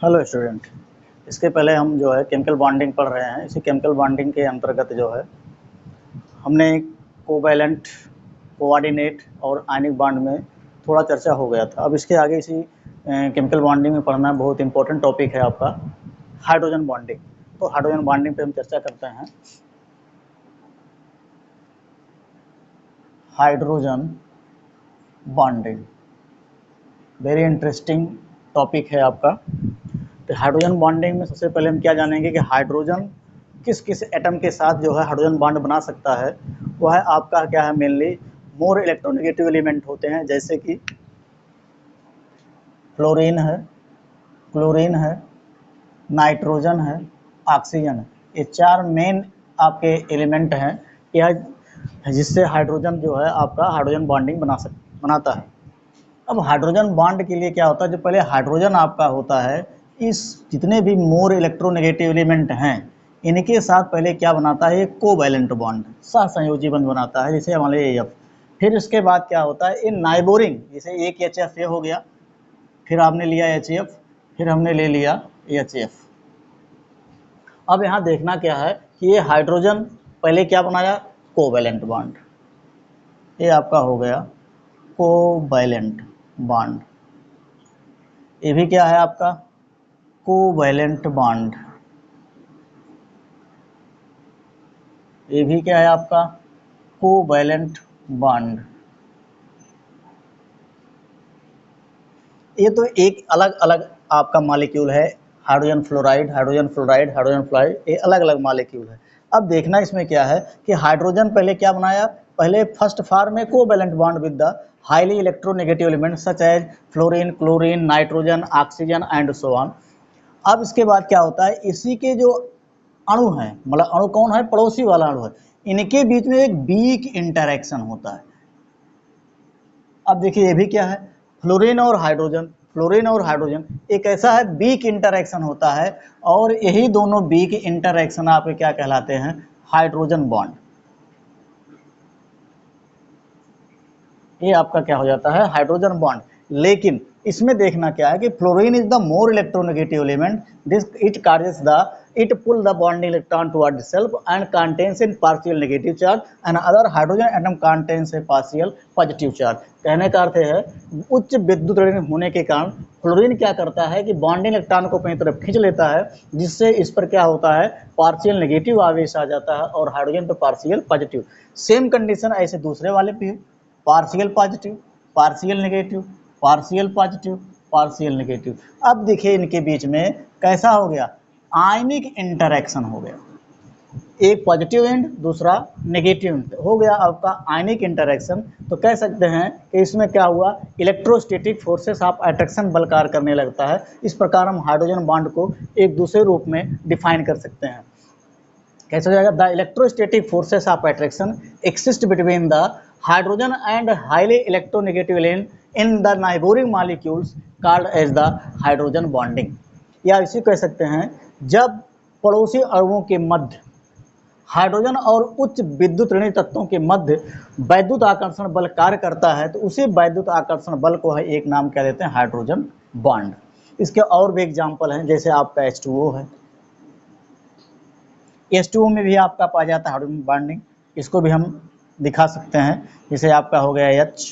Hello student. इसके पहले हम जो है केमिकल बॉन्डिंग पढ़ रहे हैं। इसी केमिकल बॉन्डिंग के अंतर्गत जो है हमने कोवैलेंट, कोऑर्डिनेट और आयनिक बॉन्ड में थोड़ा चर्चा हो गया था। अब इसके आगे इसी केमिकल बॉन्डिंग में पढ़ना बहुत इंपॉर्टेंट टॉपिक है आपका हाइड्रोजन बॉन्डिंग। तो हाइड्रोजन बॉन्डिंग पे हम चर्चा करते हैं। Hydrogen bonding very interesting topic है आपका। तो हाइड्रोजन बॉन्डिंग में सबसे पहले हम क्या जानेंगे कि हाइड्रोजन किस किस एटम के साथ जो है हाइड्रोजन बॉन्ड बना सकता है। वह है आपका क्या है, मेनली मोर इलेक्ट्रोनेगेटिव एलिमेंट होते हैं, जैसे कि फ्लोरीन है, क्लोरीन है, नाइट्रोजन है, ऑक्सीजन है। ये चार मेन आपके एलिमेंट हैं यह, जिससे हाइड्रोजन जो है आपका हाइड्रोजन बॉन्डिंग बनाता है। अब हाइड्रोजन बॉन्ड के लिए क्या होता है, जो पहले हाइड्रोजन आपका होता है, इस जितने भी मोर इलेक्ट्रोनेगेटिव एलिमेंट हैं इनके साथ पहले क्या बनाता है, एक कोवैलेंट बॉन्ड, सहसंयोजी बंध बनाता है, जैसे हमारे एफ। फिर उसके बाद क्या होता है, ये नाइबोरिंग, जैसे एक एच एफ हो गया, फिर आपने लिया एच एफ, फिर हमने ले लिया एच एफ। अब यहाँ देखना क्या है कि ये हाइड्रोजन पहले क्या बनाया, कोवैलेंट बॉन्ड। ये आपका हो गया कोवैलेंट बॉन्ड। ये भी क्या है आपका कोवैलेंट बॉन्ड। ये भी क्या है आपका कोवैलेंट बॉन्ड। ये तो एक अलग अलग आपका मॉलिक्यूल है, hydrogen fluoride, hydrogen fluoride, hydrogen fluoride, ये अलग अलग मॉलिक्यूल है। अब देखना इसमें क्या है कि हाइड्रोजन पहले क्या बनाया, पहले फर्स्ट फॉर्म में covalent bond with the highly electronegative element such as fluorine, chlorine, nitrogen, oxygen and so on. अब इसके बाद क्या होता है, इसी के जो अणु है, मतलब अणु कौन है, पड़ोसी वाला अणु है, इनके बीच में एक वीक इंटरेक्शन होता है। अब देखिए ये भी क्या है, फ्लोरीन और हाइड्रोजन, फ्लोरीन और हाइड्रोजन एक ऐसा है वीक इंटरेक्शन होता है, और यही दोनों वीक इंटरेक्शन आपके क्या कहलाते हैं, हाइड्रोजन बॉन्ड। ये आपका क्या हो जाता है, हाइड्रोजन बॉन्ड। लेकिन इसमें देखना क्या है कि fluorine is the more electronegative element, this it charges the it pull the bonding electron toward itself and contains in partial negative charge and other hydrogen atom contains a partial positive charge। कहने का अर्थ है उच्च विद्युत ऋण होने के कारण fluorine क्या करता है कि बॉन्डिंग इलेक्ट्रॉन को अपनी तरफ खींच लेता है, जिससे इस पर क्या होता है, पार्शियल नेगेटिव आवेश आ जाता है और हाइड्रोजन पर पार्शियल पॉजिटिव। सेम कंडीशन ऐसे दूसरे वाले पे, partial positive, partial negative, partial positive, partial negative. अब देखिए इनके बीच में कैसा हो गया, आयनिक इंटरेक्शन हो गया, एक पॉजिटिव एंड दूसरा नेगेटिव एंड हो गया आपका आयनिक इंटरेक्शन। तो कह सकते हैं कि इसमें क्या हुआ, इलेक्ट्रोस्टैटिक फोर्सेस ऑफ अट्रैक्शन बल कार्य करने लगता है। इस प्रकार हम हाइड्रोजन बॉन्ड को एक दूसरे रूप में डिफाइन कर सकते हैं। कैसे हो जाएगा, the electrostatic forces of attraction exist between the hydrogen and highly electronegative element in the neighbouring molecules called as the hydrogen bonding. या इसी कह सकते हैं, जब पड़ोसी अणुओं के मध्य हाइड्रोजन और उच्च विद्युत ऋणात्मक तत्वों के मध्य वैद्युत आकर्षण बल कार्य करता है, तो उसी वैद्युत आकर्षण बल को है एक नाम क्या देते हैं, हाइड्रोजन बॉन्ड। इसके और भी एग्जाम्पल हैं, जैसे आपका H2O है, H2O में भी आपका पाया जाता है हाइड्रोजन बॉन्डिंग। इसको भी हम दिखा सकते हैं, जैसे आपका हो गया H,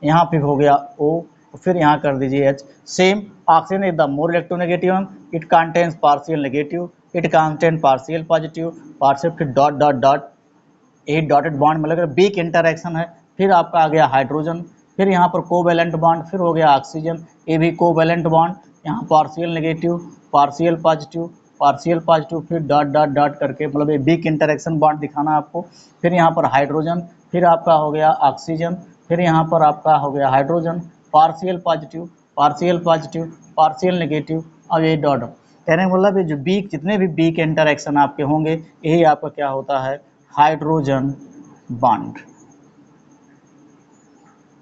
यहाँ पे हो गया O, फिर यहाँ कर दीजिए H। Same oxygen is the more electronegative, it contains partial negative, it contain partial positive, partial, फिर डॉट डॉट डॉट, एक डॉटेड बॉन्ड में लगा वीक इंटरेक्शन है। फिर आपका आ गया हाइड्रोजन, फिर यहाँ पर कोवैलेंट बॉन्ड, फिर हो गया ऑक्सीजन, ये भी कोवैलेंट बॉन्ड, यहाँ partial negative, partial positive, partial positive, फिर डॉट डॉट डॉट करके, मतलब ये वीक इंटरेक्शन बॉन्ड दिखाना आपको। फिर यहाँ पर हाइड्रोजन, फिर आपका हो गया ऑक्सीजन, फिर यहाँ पर आपका हो गया hydrogen, partial positive, partial positive, partial negative, अब ये डॉट। कहने का मतलब जो बीक, जितने भी बीक इंटरेक्शन आपके होंगे, यही आपका क्या होता है, हाइड्रोजन बॉन्ड।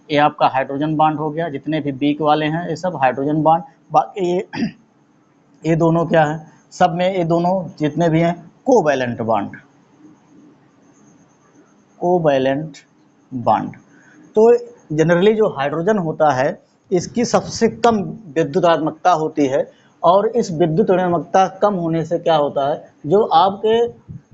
ये आपका हाइड्रोजन बॉन्ड हो गया, जितने भी बीक वाले हैं ये सब हाइड्रोजन बॉन्ड। बाकी ये दोनों क्या है, सब में ये दोनों जितने भी हैं कोवैलेंट बॉन्ड, कोवैलेंट बॉन्ड। तो जनरली जो हाइड्रोजन होता है, इसकी सबसे कम विद्युतात्मकता होती है और इस विद्युत ऋणात्मकता कम होने से क्या होता है, जो आपके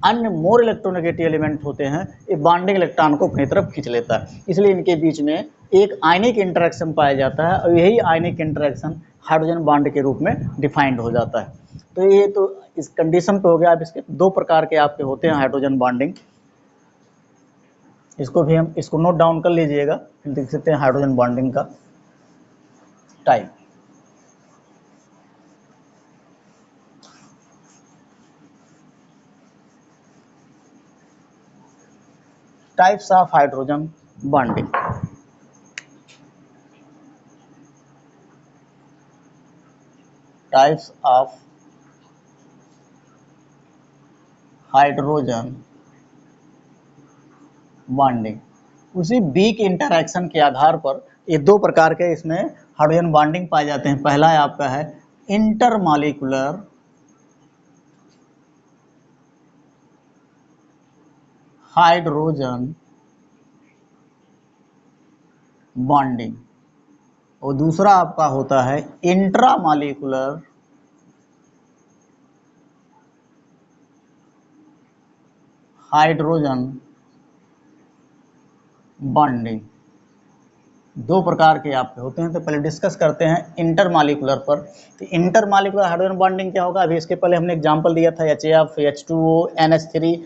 अन्य मोर इलेक्ट्रोनेगेटिव एलिमेंट होते हैं ये बॉन्डिंग इलेक्ट्रॉन को अपनी तरफ खींच लेता है, इसलिए इनके बीच में एक आयनिक इंटरेक्शन पाया जाता है और यही आयनिक इंटरेक्शन हाइड्रोजन बॉन्ड के रूप में डिफाइंड हो जाता है। तो ये तो इस कंडीशन पे हो गया। अब इसके दो प्रकार के आपके होते हैं हाइड्रोजन बॉन्डिंग, इसको भी हम इसको नोट डाउन कर लीजिएगा, फिर देख सकते हैं हाइड्रोजन बॉन्डिंग का type. Types of hydrogen bonding. Types of hydrogen bonding, उसी वीक इंटरैक्शन के आधार पर ये दो प्रकार के इसमें हाइड्रोजन बॉन्डिंग पाए जाते हैं। पहला है आपका है इंटरमॉलिक्यूलर हाइड्रोजन बॉन्डिंग और दूसरा आपका होता है इंट्रामॉलिक्यूलर हाइड्रोजन बॉन्डिंग। दो प्रकार के आपके होते हैं, तो पहले डिस्कस करते हैं इंटरमॉलिक्यूलर पर। तो इंटरमॉलिक्यूलर हाइड्रोजन बॉन्डिंग क्या होगा, अभी इसके पहले हमने एग्जांपल दिया था HAF, H2O, NH3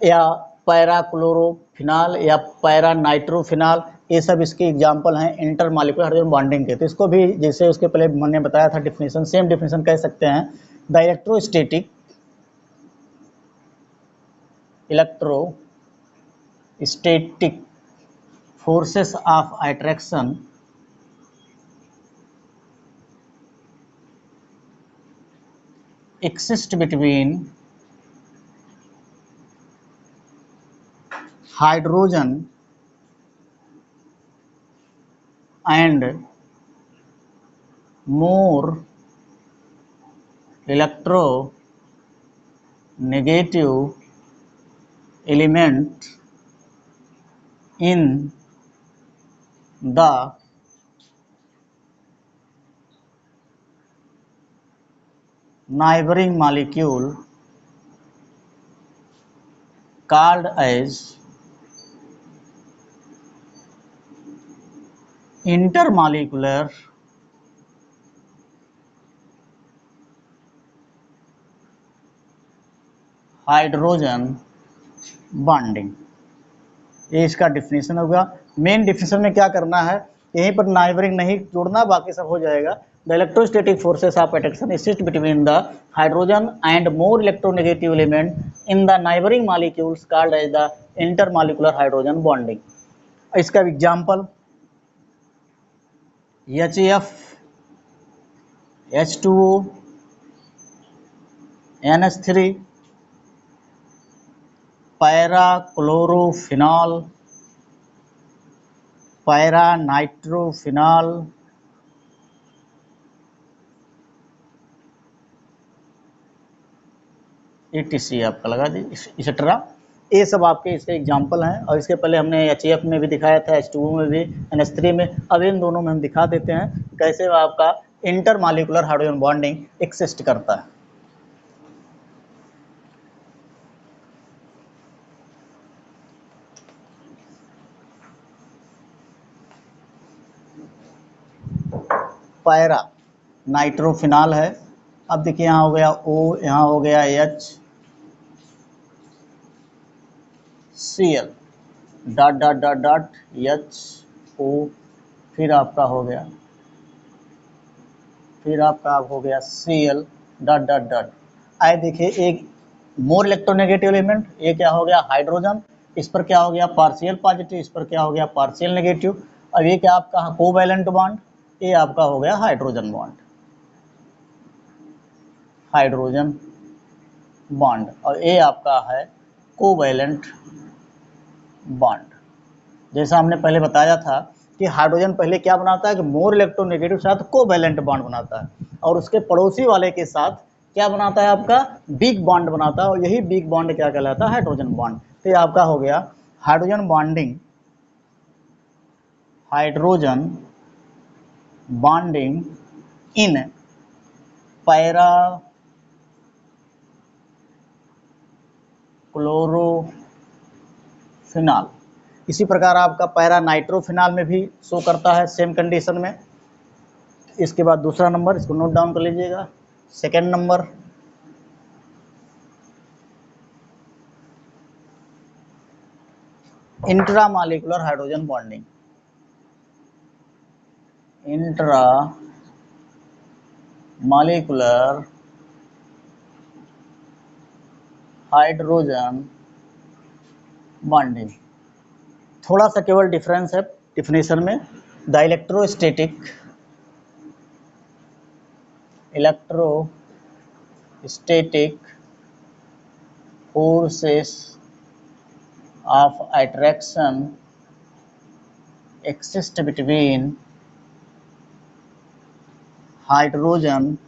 या पैरा क्लोरोफिनाल या पैरा नाइट्रोफिनाल, ये सब इसके एग्जांपल हैं इंटरमॉलिक्यूलर हाइड्रोजन बॉन्डिंग के। तो इसको भी जैसे उसके पहले मैंने बताया था डिफिनेशन, सेम डिफिनेशन कह सकते हैं। The electrostatic forces of attraction exist between hydrogen and more electronegative element in the neighboring molecule called as intermolecular hydrogen bonding. ये इसका डिफिनेशन होगा। मेन डिफिनेशन में क्या करना है, यहीं पर नाइबरिंग नहीं जोड़ना, बाकी सब हो जाएगा। The electrostatic forces of attraction exist between the hydrogen and more electronegative element in the neighbouring molecules called as the intermolecular hydrogen bonding. इसका example HAF, H2O, NH3, para chlorophenol, para nitrophenol, ETC आपका लगा दी etcetera, ये सब आपके इसके example हैं। और इसके पहले हमने HAF में भी दिखाया था, H2O में भी, NH3 में। अब इन दोनों में हम दिखा देते हैं कैसे आपका इंटरमॉलिक्यूलर हाइड्रोजन बॉन्डिंग एक्सिस्ट करता है। पैरा नाइट्रोफिनॉल है, अब देखिए यहाँ हो गया O, यहाँ हो गया HCl dot dot dot dot HO, फिर आपका हो गया Cl डॉट डॉट डॉट। आए देखिए एक मोर इलेक्ट्रोनेगेटिव एलिमेंट, ये क्या हो गया हाइड्रोजन, इस पर क्या हो गया पार्शियल पॉजिटिव, इस पर क्या हो गया पार्शियल नेगेटिव। अब ये क्या आपका कोवैलेंट बॉन्ड, ये आपका हो गया हाइड्रोजन बॉन्ड, हाइड्रोजन बॉन्ड, और ये आपका है कोवैलेंट बॉन्ड। जैसा हमने पहले बताया था कि हाइड्रोजन पहले क्या बनाता है कि मोर इलेक्ट्रोनेगेटिव के साथ कोवैलेंट बॉन्ड बनाता है, और उसके पड़ोसी वाले के साथ क्या बनाता है आपका बिग बॉन्ड बनाता है, और यही बिग बॉन्ड क्या कहलाता है हाइड्रोजन बॉन्ड। तो ये आपका हो गया hydrogen bonding, hydrogen bonding in para chlorophenol. इसी प्रकार आपका पैरा नाइट्रोफिनाल में भी शो करता है सेम कंडीशन में। इसके बाद दूसरा नंबर, इसको नोट डाउन कर लीजिएगा। Second number, intramolecular hydrogen bonding. Intramolecular hydrogen bonding. थोड़ा सा केवल डिफरेंस है डिफिनेशन में। The electrostatic forces of attraction exist between hydrogen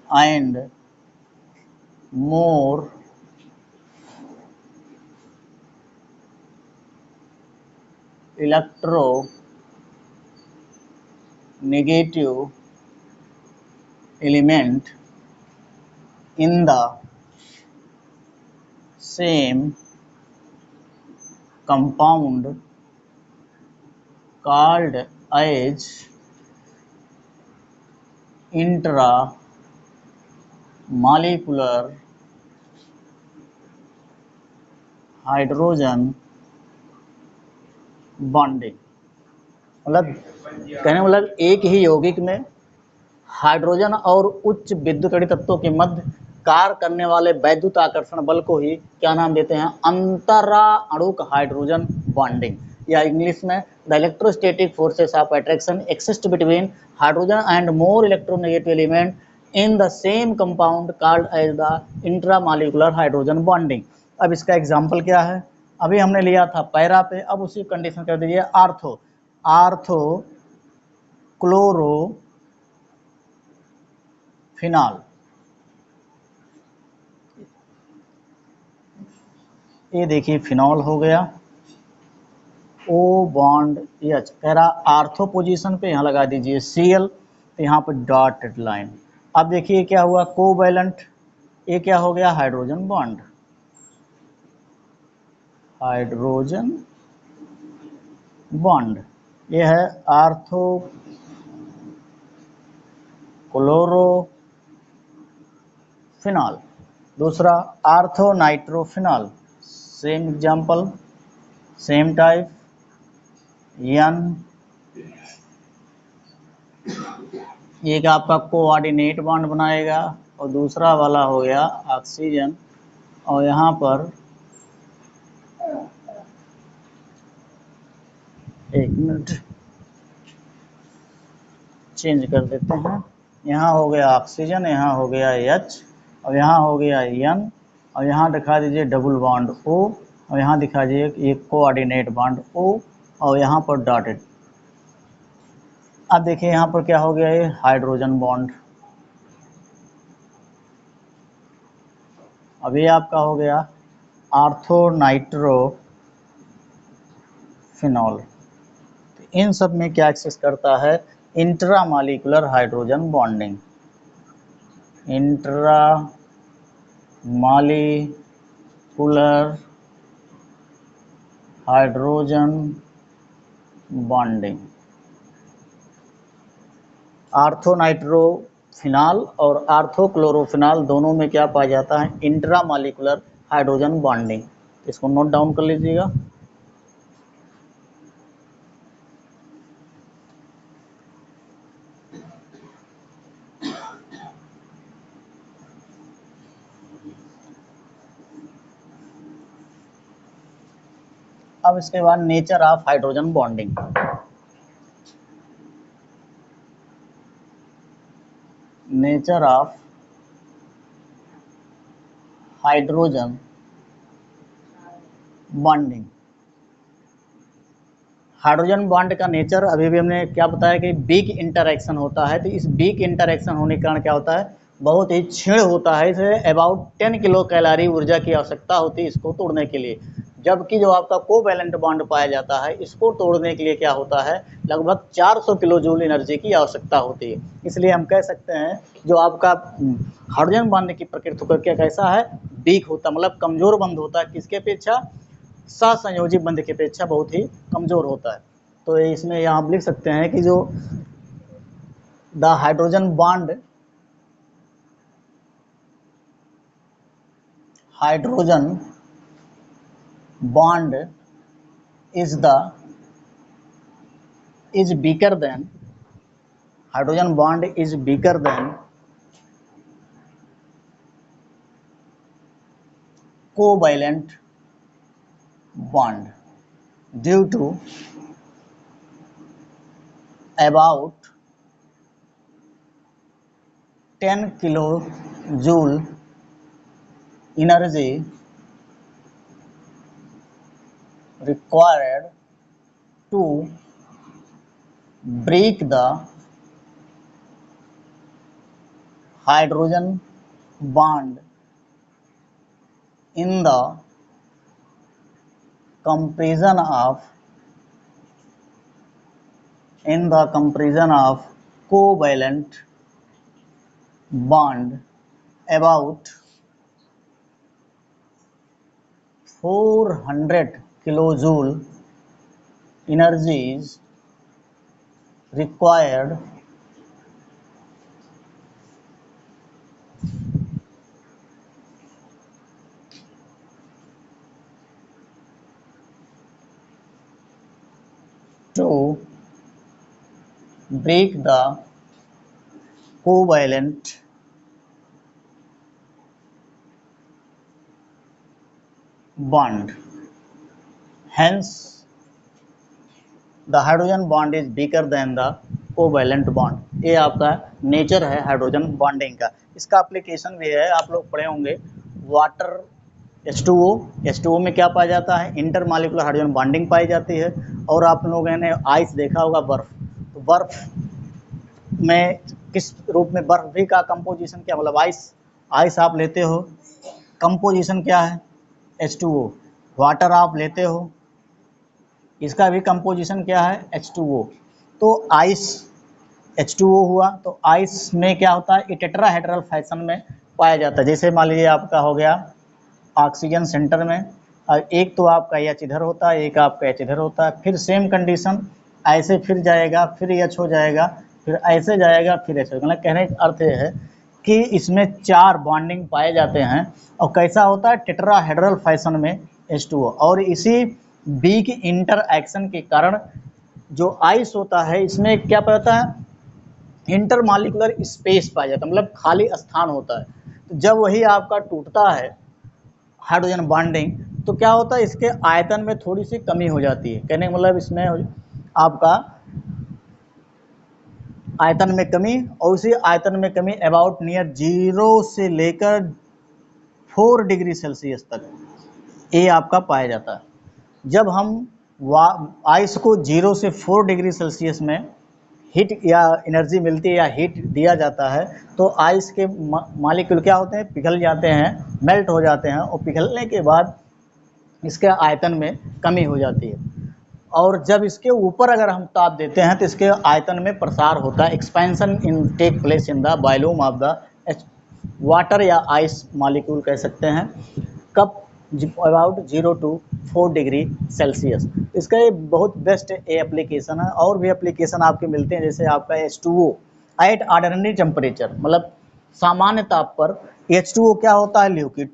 and more electronegative element in the same compound called as intramolecular hydrogen bonding. मतलब कहने मतलब एक ही यौगिक में हाइड्रोजन और उच्च विद्युतकणीय तत्वों के मध्य कार्य करने वाले वैद्युत आकर्षण बल को ही क्या नाम देते हैं? अंतराणुक हाइड्रोजन बॉन्डिंग, या इंग्लिश में the electrostatic forces of attraction exist between hydrogen and more electronegative element in the same compound called as the intramolecular hydrogen bonding. अब इसका एग्जाम्पल क्या है? अभी हमने लिया था पैरा पे, अब उसी कंडीशन कर दीजिए आर्थो क्लोरोफिनाल। ये देखिए फिनॉल हो गया, ओ बॉन्ड एच, कह रहा आर्थो पोजीशन पे यहाँ लगा दीजिए Cl, तो यहाँ पर डॉटेड लाइन। अब देखिए क्या हुआ, कोवैलेंट, ये क्या हो गया? Hydrogen bond, hydrogen bond. ये है आर्थो क्लोरोफिनॉल। दूसरा ortho nitrophenol, same example, same type, N, एक आपका कोऑर्डिनेट बॉन्ड बनाएगा और दूसरा वाला हो गया ऑक्सीजन, और यहाँ पर एक मिनट चेंज कर देते हैं, यहाँ हो गया ऑक्सीजन, यहाँ हो गया H, और यहाँ हो गया N, और यहाँ दिखा दीजिए डबल बॉन्ड O, और यहाँ दिखा दीजिए एक कोऑर्डिनेट बॉन्ड O, और यहाँ पर डॉटेड। अब देखिए यहाँ पर क्या हो गया, ये हाइड्रोजन बॉन्ड। अब ये आपका हो गया आर्थो नाइट्रोफिनॉल। इन सब में क्या एक्सेस करता है? Intramolecular hydrogen bonding, intramolecular hydrogen bonding. Orthonitrophenol और आर्थोक्लोरोफिनॉल दोनों में क्या पाया जाता है? Intramolecular hydrogen bonding. इसको नोट डाउन कर लीजिएगा। अब इसके बाद nature of hydrogen bonding. Nature of hydrogen bonding. Hydrogen bond का नेचर अभी भी हमने क्या बताया कि वीक इंटरैक्शन होता है। तो इस वीक इंटरैक्शन होने के कारण क्या होता है? बहुत ही क्षीण होता है। इसे अबाउट 10 किलो कैलोरी ऊर्जा की आवश्यकता होती है इसको तोड़ने के लिए, जबकि जो आपका कोवैलेंट बॉन्ड पाया जाता है इसको तोड़ने के लिए क्या होता है, लगभग 400 किलो जूल एनर्जी की आवश्यकता होती है। इसलिए हम कह सकते हैं जो आपका हाइड्रोजन बॉन्ड की प्रकृति को क्या कैसा है, वीक होता, मतलब कमजोर बंध होता है, किसके अपेक्षा, सहसंयोजी बंध की अपेक्षा बहुत ही कमजोर होता है। तो इसमें यहाँ आप लिख सकते हैं कि जो the hydrogen bond is weaker than hydrogen bond is weaker than covalent bond due to about 10 kilojoule energy required to break the hydrogen bond in the comparison of covalent bond. About 400 kilojoule energy is required to break the covalent bond. Hence, the hydrogen bond is weaker than the covalent bond. ये आपका nature है hydrogen bonding का। इसका application भी है, आप लोग पढ़े होंगे, वाटर H2O में क्या पाया जाता है, इंटरमॉलिक्यूलर हाइड्रोजन बॉन्डिंग पाई जाती है। और आप लोगों ने आइस देखा होगा, बर्फ, तो बर्फ में किस रूप में, बर्फ भी का कंपोजिशन क्या, मतलब आइस आप लेते हो, कंपोजिशन क्या है H2O। वाटर आप लेते हो, इसका भी कंपोजिशन क्या है H2O। तो आइस H2O हुआ, तो आइस में क्या होता है, ये टेट्राहेड्रल फैशन में पाया जाता है। जैसे मान लीजिए आपका हो गया ऑक्सीजन सेंटर में, और एक तो आपका एच इधर होता है, एक आपका एच इधर होता है, फिर सेम कंडीशन ऐसे फिर जाएगा, फिर एच हो जाएगा, फिर ऐसे जाएगा, फिर एच हो जाएगा। मतलब कहने का अर्थ है कि इसमें 4 बॉन्डिंग पाए जाते हैं, और कैसा होता है, टेट्राहेड्रल फैशन में H2O। और इसी वीक इंटरएक्शन के कारण जो आइस होता है इसमें क्या पाता है, इंटरमॉलिक्यूलर स्पेस पाया जाता है, मतलब खाली स्थान होता है। तो जब वही आपका टूटता है हाइड्रोजन बॉन्डिंग, तो क्या होता है, इसके आयतन में थोड़ी सी कमी हो जाती है। कहने का मतलब इसमें आपका आयतन में कमी, और उसी आयतन में कमी अबाउट नियर 0 से लेकर 4 डिग्री सेल्सियस तक ये आपका पाया जाता है। जब हम आइस को 0 से 4 डिग्री सेल्सियस में हीट या एनर्जी मिलती है या हीट दिया जाता है, तो आइस के मॉलिक्यूल क्या होते हैं, पिघल जाते हैं, मेल्ट हो जाते हैं, और पिघलने के बाद इसके आयतन में कमी हो जाती है। और जब इसके ऊपर अगर हम ताप देते हैं तो इसके आयतन में प्रसार होता है, expansion in take place in the volume of the water या आइस मॉलिक्यूल कह सकते हैं, कब अबाउट 0 to 4 डिग्री सेल्सियस। इसका ये बहुत बेस्ट एप्लीकेशन है। और भी एप्लीकेशन आपके मिलते हैं, जैसे आपका H2O एट ऑर्डिनरी टेम्परेचर, मतलब सामान्य ताप पर H2O क्या होता है, लिक्विड,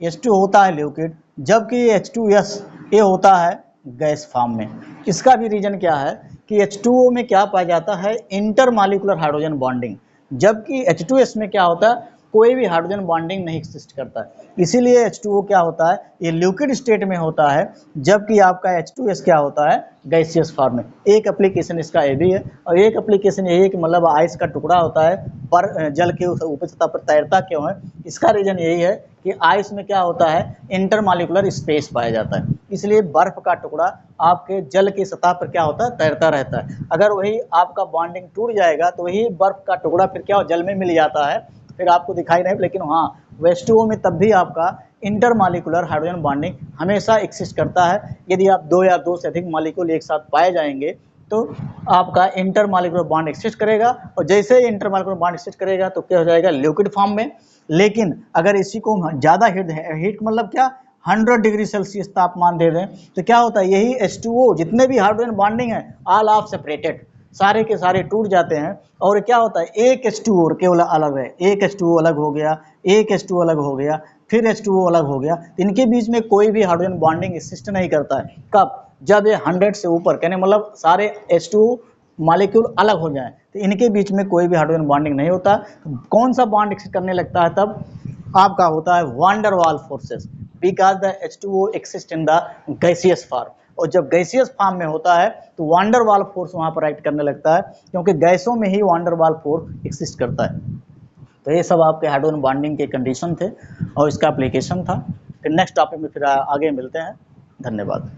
H2 होता है लिक्विड, जबकि H2S ये होता है गैस फॉर्म में। इसका भी रीजन क्या है कि H2O में क्या पाया जाता है, इंटरमॉलिक्यूलर हाइड्रोजन बॉन्डिंग, जबकि H2S में क्या होता है, कोई भी हाइड्रोजन बॉन्डिंग नहीं एक्सिस्ट करता है। इसीलिए H2O क्या होता है, ये लिक्विड स्टेट में होता है, जबकि आपका H2S क्या होता है, गैसियस फॉर्म में। एक एप्लीकेशन इसका ये भी है। और एक एप्लीकेशन यही है कि मतलब आइस का टुकड़ा होता है पर जल के ऊपर सतह पर तैरता क्यों है, इसका रीजन यही है कि आइस में क्या होता है, इंटरमॉलिक्यूलर स्पेस पाया जाता है, इसलिए बर्फ का टुकड़ा आपके जल की सतह पर क्या होता है, तैरता रहता है। अगर वही आपका बॉन्डिंग टूट जाएगा तो वही बर्फ का टुकड़ा फिर क्या जल में मिल जाता है, फिर आपको दिखाई नहीं, लेकिन हाँ वो H2O में तब भी आपका इंटरमॉलिक्यूलर हाइड्रोजन बॉन्डिंग हमेशा एक्सिस्ट करता है। यदि आप दो या दो से अधिक मॉलिक्यूल एक साथ पाए जाएंगे तो आपका इंटरमॉलिक्यूलर बॉन्ड एक्सिस्ट करेगा, और जैसे ही इंटरमॉलिक्यूलर बॉन्ड एक्सिस्ट करेगा तो क्या हो जाएगा, लिक्विड फॉर्म में। लेकिन अगर इसी को ज़्यादा हीट मतलब क्या 100 डिग्री सेल्सियस तापमान दे दें तो क्या होता है, यही H2O जितने भी हाइड्रोजन बॉन्डिंग है ऑल ऑफ सेपरेटेड, सारे के सारे टूट जाते हैं। और क्या होता है, एक H2O केवल अलग है, एक H2O अलग हो गया, एक H2O अलग हो गया, फिर H2O अलग हो गया। इनके बीच में कोई भी हाइड्रोजन बॉन्डिंग एक्सिस्ट नहीं करता है। कब, जब ये 100 से ऊपर, कहने मतलब सारे H2O मॉलिक्यूल अलग हो जाएं तो इनके बीच में कोई भी हाइड्रोजन बॉन्डिंग नहीं होता। तो कौन सा बॉन्ड एक्सिस्ट करने लगता है, तब आपका होता है van der Waals forces, because the H2O exist in the gaseous form. और जब गैसियस फॉर्म में होता है तो वान डेर वाल्स फोर्स वहां पर एक्ट करने लगता है, क्योंकि गैसों में ही वान डेर वाल्स फोर्स एक्सिस्ट करता है। तो ये सब आपके हाइड्रोजन बॉन्डिंग के कंडीशन थे और इसका एप्लीकेशन था। फिर नेक्स्ट टॉपिक में फिर आगे मिलते हैं। धन्यवाद।